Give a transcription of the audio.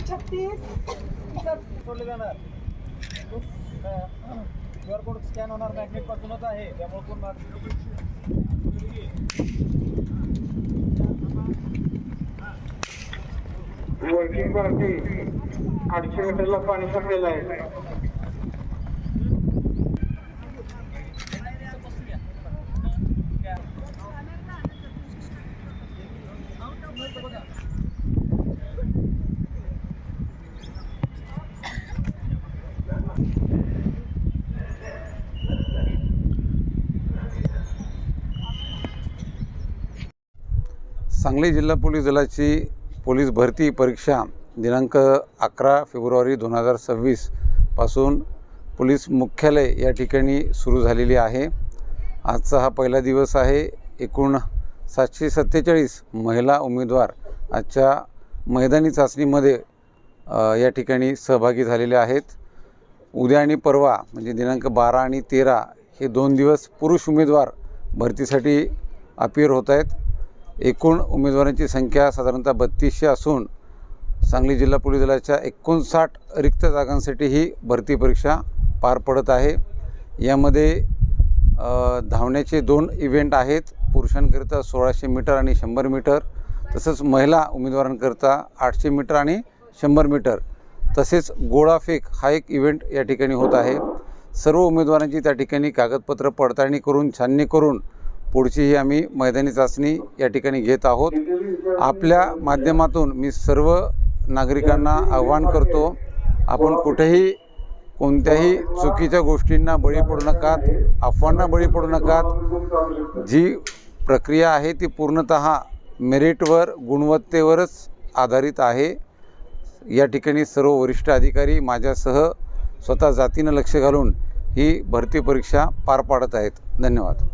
सोडले जाणार QR code scan होणार मॅग्नेट पासूनच आहे त्यामुळे कोण वर्किंग पार्टी 800 मीटरला पाणी संपलेलं आहे. सांगली जिल्हा पोलीस दलाची पोलीस भरती परीक्षा दिनांक 11 फेब्रुवारी 2026 पासून पोलीस मुख्यालय या ठिकाणी सुरू झालेली आहे. आजचा हा पहिला दिवस आहे. एकूण 747 महिला उमेदवार आजच्या मैदानी चाचणीमध्ये या ठिकाणी सहभागी झालेले आहेत. उद्या आणि परवा म्हणजे दिनांक 12 आणि 13 हे 2 दिवस पुरुष उमेदवार भरतीसाठी अपीअर होत आहेत. एकूण उमेदवारांची संख्या साधारणतः 3200 असून सांगली जिल्हा पोलीस दलाच्या 59 रिक्त जागांसाठी ही भरती परीक्षा पार पडत आहे. यामध्ये धावण्याचे 2 इव्हेंट आहेत. पुरुषांकरिता 1600 मीटर आणि 100 मीटर, तसंच महिला उमेदवारांकरिता 800 मीटर आणि 100 मीटर, तसेच गोळाफेक हा एक इव्हेंट या ठिकाणी होत आहे. सर्व उमेदवारांची त्या ठिकाणी कागदपत्र पडताळणी करून छाननी करून पुढची ही आम्ही मैदानी चाचणी या ठिकाणी घेत आहोत. आपल्या माध्यमातून मी सर्व नागरिकांना आवाहन करतो, आपण कुठेही कोणत्याही चुकीच्या गोष्टींना बळी पडू नकात, अफवांना बळी पडू नकात. जी प्रक्रिया आहे ती पूर्णतः मेरिटवर, गुणवत्तेवरच आधारित आहे. या ठिकाणी सर्व वरिष्ठ अधिकारी माझ्यासह स्वतः जातीनं लक्ष घालून ही भरती परीक्षा पार पाडत आहेत. धन्यवाद.